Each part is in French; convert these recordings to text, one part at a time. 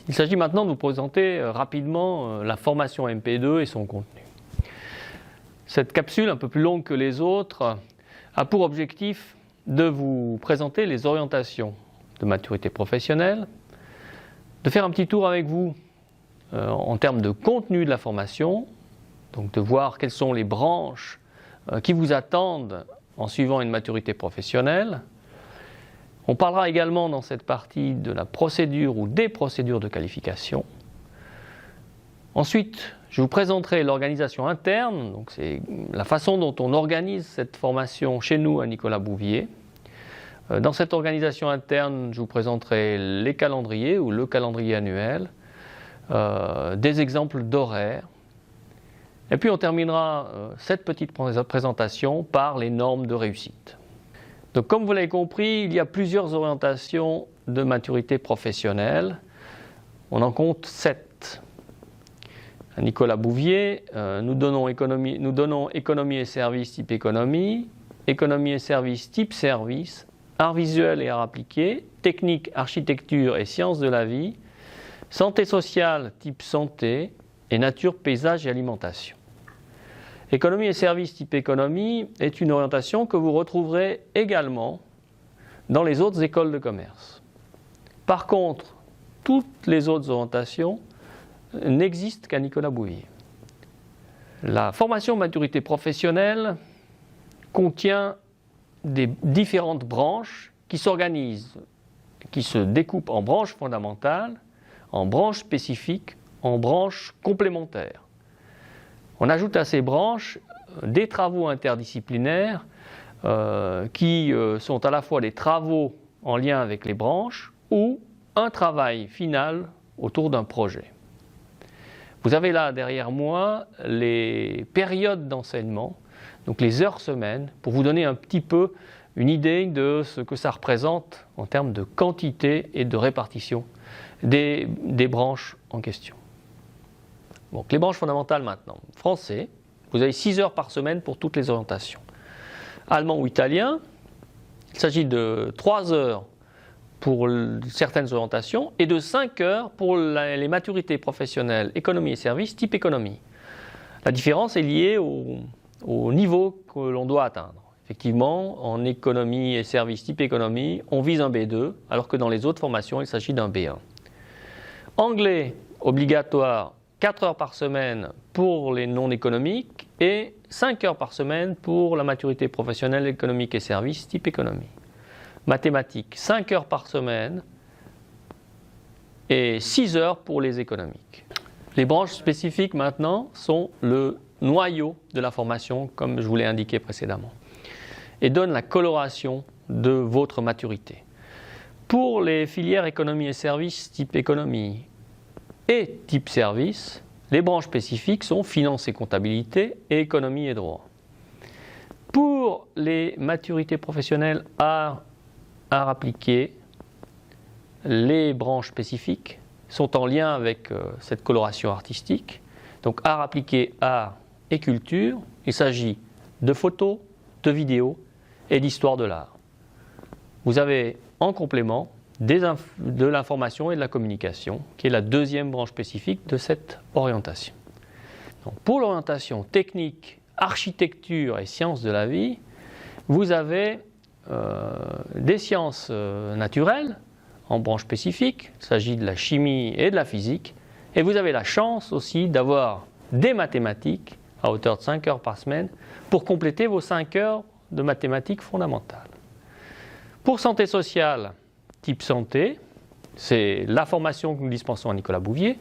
Il s'agit maintenant de vous présenter rapidement la formation MP2 et son contenu. Cette capsule, un peu plus longue que les autres, a pour objectif de vous présenter les orientations de maturité professionnelle, de faire un petit tour avec vous en termes de contenu de la formation, donc de voir quelles sont les branches qui vous attendent en suivant une maturité professionnelle. On parlera également dans cette partie de la procédure ou des procédures de qualification. Ensuite, je vous présenterai l'organisation interne, donc c'est la façon dont on organise cette formation chez nous à Nicolas Bouvier. Dans cette organisation interne, je vous présenterai les calendriers ou le calendrier annuel, des exemples d'horaires. Et puis on terminera cette petite présentation par les normes de réussite. Donc comme vous l'avez compris, il y a plusieurs orientations de maturité professionnelle. On en compte 7. À Nicolas Bouvier, nous donnons économie et services type économie et services type service, art visuel et art appliqué, technique, architecture et sciences de la vie, santé sociale type santé et nature, paysage et alimentation. Économie et services type économie est une orientation que vous retrouverez également dans les autres écoles de commerce. Par contre, toutes les autres orientations n'existent qu'à Nicolas Bouvier. La formation maturité professionnelle contient des différentes branches qui s'organisent, qui se découpent en branches fondamentales, en branches spécifiques, en branches complémentaires. On ajoute à ces branches des travaux interdisciplinaires qui sont à la fois des travaux en lien avec les branches ou un travail final autour d'un projet. Vous avez là derrière moi les périodes d'enseignement, donc les heures semaines, pour vous donner un petit peu une idée de ce que ça représente en termes de quantité et de répartition des branches en question. Donc les branches fondamentales maintenant. Français, vous avez 6 heures par semaine pour toutes les orientations. Allemand ou italien, il s'agit de 3 heures pour certaines orientations et de 5 heures pour les maturités professionnelles économie et services type économie. La différence est liée au niveau que l'on doit atteindre. Effectivement, en économie et services type économie, on vise un B2, alors que dans les autres formations, il s'agit d'un B1. Anglais, obligatoire, 4 heures par semaine pour les non économiques et 5 heures par semaine pour la maturité professionnelle économique et services type économie. Mathématiques, 5 heures par semaine et 6 heures pour les économiques. Les branches spécifiques maintenant sont le noyau de la formation, comme je vous l'ai indiqué précédemment, et donnent la coloration de votre maturité. Pour les filières économie et services type économie et type service, les branches spécifiques sont finance et comptabilité et économie et droit. Pour les maturités professionnelles art appliqué, les branches spécifiques sont en lien avec cette coloration artistique. Donc art appliqué, art et culture, il s'agit de photos, de vidéos et d'histoire de l'art. Vous avez en complément de l'information et de la communication, qui est la deuxième branche spécifique de cette orientation. Donc, pour l'orientation technique, architecture et sciences de la vie, vous avez des sciences naturelles en branche spécifique, il s'agit de la chimie et de la physique, et vous avez la chance aussi d'avoir des mathématiques à hauteur de 5 heures par semaine pour compléter vos 5 heures de mathématiques fondamentales. Pour santé sociale, type santé, c'est la formation que nous dispensons à Nicolas Bouvier.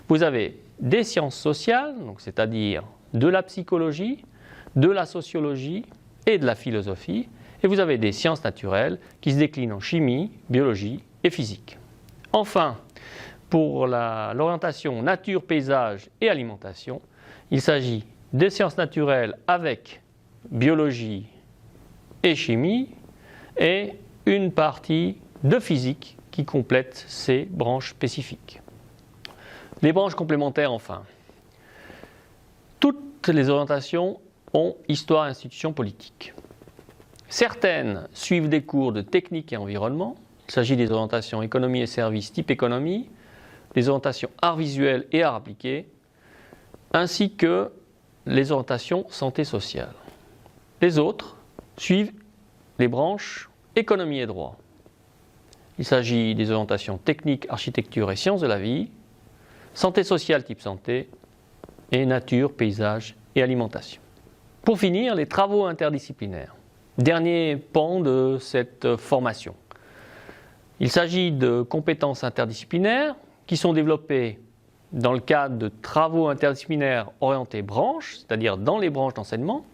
Vous avez des sciences sociales, c'est-à-dire de la psychologie, de la sociologie et de la philosophie. Et vous avez des sciences naturelles qui se déclinent en chimie, biologie et physique. Enfin, pour l'orientation nature, paysage et alimentation, il s'agit des sciences naturelles avec biologie et chimie et une partie de physique qui complète ces branches spécifiques. Les branches complémentaires enfin. Toutes les orientations ont histoire et institutions politiques. Certaines suivent des cours de technique et environnement. Il s'agit des orientations économie et services type économie, les orientations arts visuels et arts appliqués, ainsi que les orientations santé sociale. Les autres suivent les branches économie et droit. Il s'agit des orientations techniques, architecture et sciences de la vie, santé sociale type santé, et nature, paysage et alimentation. Pour finir, les travaux interdisciplinaires. Dernier pan de cette formation. Il s'agit de compétences interdisciplinaires qui sont développées dans le cadre de travaux interdisciplinaires orientés branches, c'est-à-dire dans les branches d'enseignement,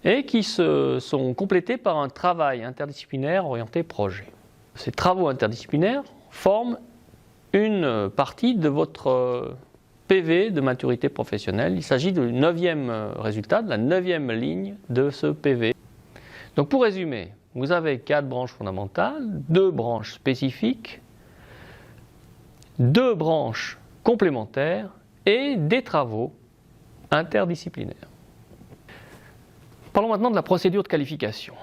et qui sont complétés par un travail interdisciplinaire orienté projet. Ces travaux interdisciplinaires forment une partie de votre PV de maturité professionnelle. Il s'agit du 9e résultat, de la 9e ligne de ce PV. Donc pour résumer, vous avez 4 branches fondamentales, 2 branches spécifiques, 2 branches complémentaires et des travaux interdisciplinaires. Parlons maintenant de la procédure de qualification.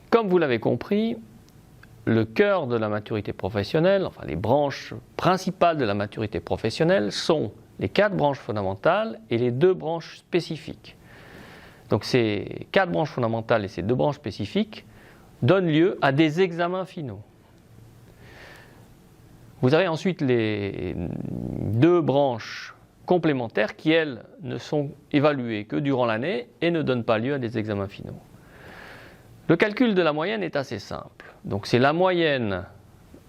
Comme vous l'avez compris, le cœur de la maturité professionnelle, enfin les branches principales de la maturité professionnelle sont les 4 branches fondamentales et les 2 branches spécifiques. Donc ces 4 branches fondamentales et ces 2 branches spécifiques donnent lieu à des examens finaux. Vous avez ensuite les 2 branches complémentaires qui, elles, ne sont évaluées que durant l'année et ne donnent pas lieu à des examens finaux. Le calcul de la moyenne est assez simple. Donc c'est la moyenne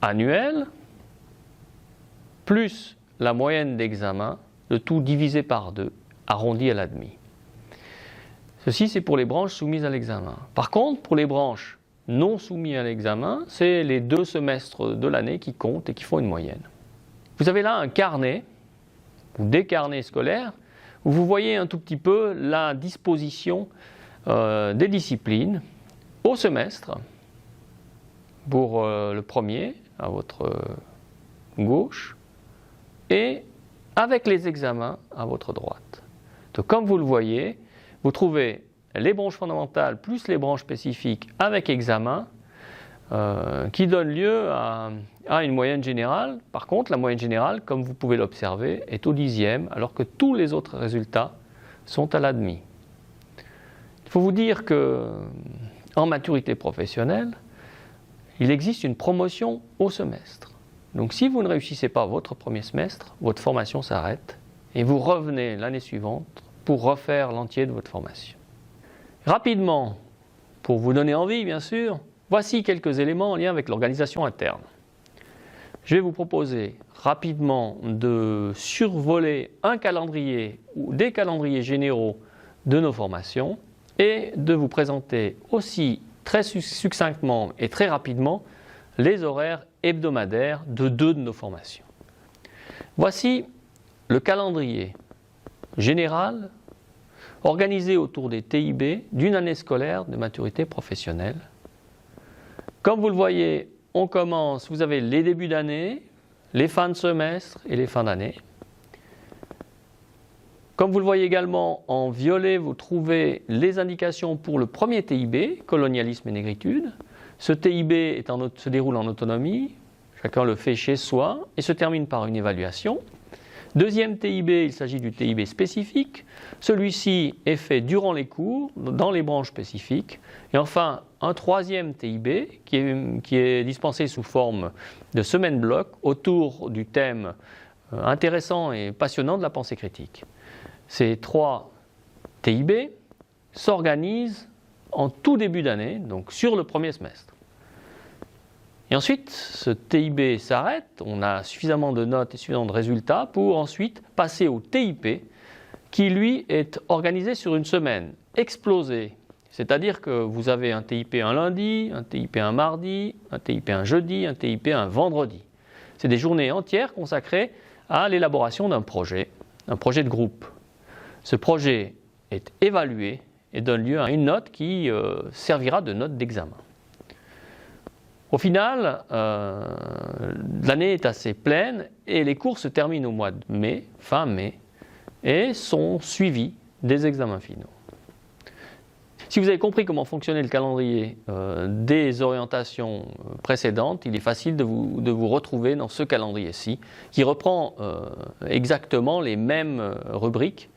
annuelle plus la moyenne d'examen, le tout divisé par 2, arrondi à la demi. Ceci, c'est pour les branches soumises à l'examen. Par contre, pour les branches non soumises à l'examen, c'est les 2 semestres de l'année qui comptent et qui font une moyenne. Vous avez là un carnet, ou des carnets scolaires, où vous voyez un tout petit peu la disposition des disciplines au semestre, pour le premier, à votre gauche, et avec les examens à votre droite. Donc comme vous le voyez, vous trouvez les branches fondamentales plus les branches spécifiques avec examen qui donnent lieu à une moyenne générale. Par contre, la moyenne générale, comme vous pouvez l'observer, est au 10e, alors que tous les autres résultats sont à la demi. Il faut vous dire qu'en maturité professionnelle, il existe une promotion au semestre. Donc si vous ne réussissez pas votre premier semestre, votre formation s'arrête et vous revenez l'année suivante pour refaire l'entier de votre formation. Rapidement, pour vous donner envie bien sûr, voici quelques éléments en lien avec l'organisation interne. Je vais vous proposer rapidement de survoler un calendrier ou des calendriers généraux de nos formations et de vous présenter aussi très succinctement et très rapidement les horaires hebdomadaires de 2 de nos formations. Voici le calendrier général organisé autour des TIB d'une année scolaire de maturité professionnelle. Comme vous le voyez, on commence, vous avez les débuts d'année, les fins de semestre et les fins d'année. Comme vous le voyez également en violet, vous trouvez les indications pour le premier TIB, colonialisme et négritude. Ce TIB se déroule en autonomie, chacun le fait chez soi et se termine par une évaluation. Deuxième TIB, il s'agit du TIB spécifique. Celui-ci est fait durant les cours, dans les branches spécifiques. Et enfin, un troisième TIB qui est dispensé sous forme de semaine bloc autour du thème intéressant et passionnant de la pensée critique. Ces 3 TIB s'organisent en tout début d'année, donc sur le premier semestre. Et ensuite, ce TIB s'arrête, on a suffisamment de notes et suffisamment de résultats pour ensuite passer au TIP qui, lui, est organisé sur une semaine explosée. C'est-à-dire que vous avez un TIP un lundi, un TIP un mardi, un TIP un jeudi, un TIP un vendredi. C'est des journées entières consacrées à l'élaboration d'un projet de groupe. Ce projet est évalué et donne lieu à une note qui servira de note d'examen. Au final, l'année est assez pleine et les cours se terminent au mois de mai, fin mai, et sont suivis des examens finaux. Si vous avez compris comment fonctionnait le calendrier des orientations précédentes, il est facile de vous retrouver dans ce calendrier-ci, qui reprend exactement les mêmes rubriques,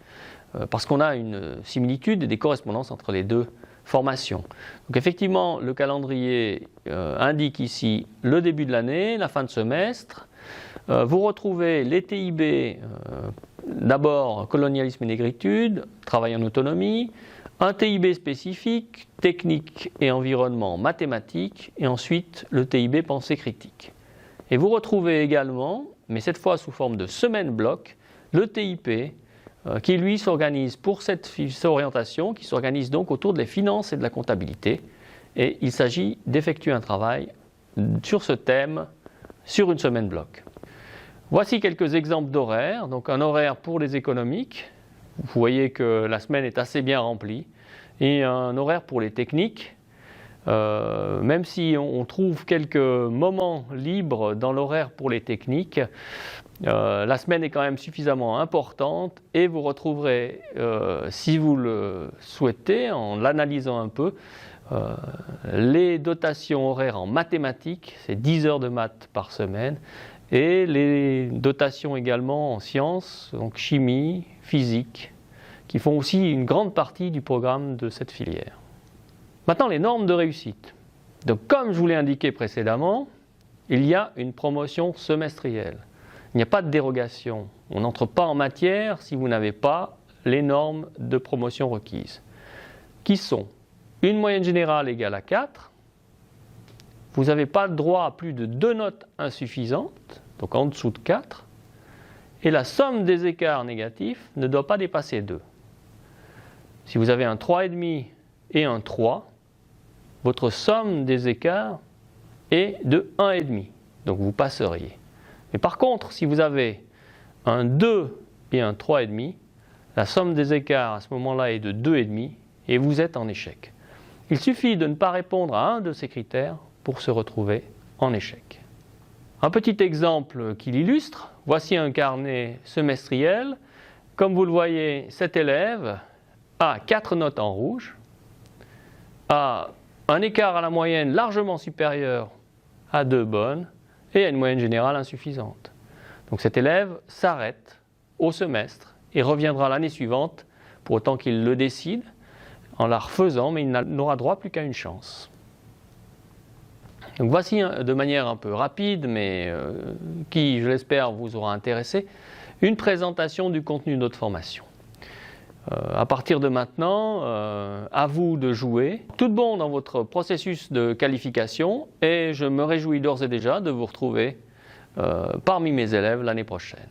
parce qu'on a une similitude et des correspondances entre les deux formations. Donc effectivement, le calendrier indique ici le début de l'année, la fin de semestre. Vous retrouvez les TIB, d'abord colonialisme et négritude, travail en autonomie, un TIB spécifique, technique et environnement mathématique, et ensuite le TIB pensée critique. Et vous retrouvez également, mais cette fois sous forme de semaine bloc, le TIP qui lui s'organise pour cette orientation, qui s'organise donc autour des finances et de la comptabilité. Et il s'agit d'effectuer un travail sur ce thème sur une semaine bloc. Voici quelques exemples d'horaires. Donc un horaire pour les économiques. Vous voyez que la semaine est assez bien remplie. Et un horaire pour les techniques. Même si on trouve quelques moments libres dans l'horaire pour les techniques, la semaine est quand même suffisamment importante et vous retrouverez, si vous le souhaitez, en l'analysant un peu, les dotations horaires en mathématiques, c'est 10 heures de maths par semaine, et les dotations également en sciences, donc chimie, physique, qui font aussi une grande partie du programme de cette filière. Maintenant, les normes de réussite. Donc, comme je vous l'ai indiqué précédemment, il y a une promotion semestrielle. Il n'y a pas de dérogation. On n'entre pas en matière si vous n'avez pas les normes de promotion requises, qui sont une moyenne générale égale à 4. Vous n'avez pas le droit à plus de 2 notes insuffisantes, donc en dessous de 4. Et la somme des écarts négatifs ne doit pas dépasser 2. Si vous avez un 3,5 et un 3, votre somme des écarts est de 1,5. Donc vous passeriez. Mais par contre, si vous avez un 2 et un 3,5, la somme des écarts à ce moment-là est de 2,5 et vous êtes en échec. Il suffit de ne pas répondre à un de ces critères pour se retrouver en échec. Un petit exemple qui l'illustre, voici un carnet semestriel. Comme vous le voyez, cet élève a 4 notes en rouge, a un écart à la moyenne largement supérieur à 2 bonnes et à une moyenne générale insuffisante. Donc cet élève s'arrête au semestre et reviendra l'année suivante pour autant qu'il le décide en la refaisant, mais il n'aura droit plus qu'à une chance. Donc voici de manière un peu rapide, mais qui, je l'espère, vous aura intéressé, une présentation du contenu de notre formation. À partir de maintenant, à vous de jouer. Tout bon dans votre processus de qualification et je me réjouis d'ores et déjà de vous retrouver parmi mes élèves l'année prochaine.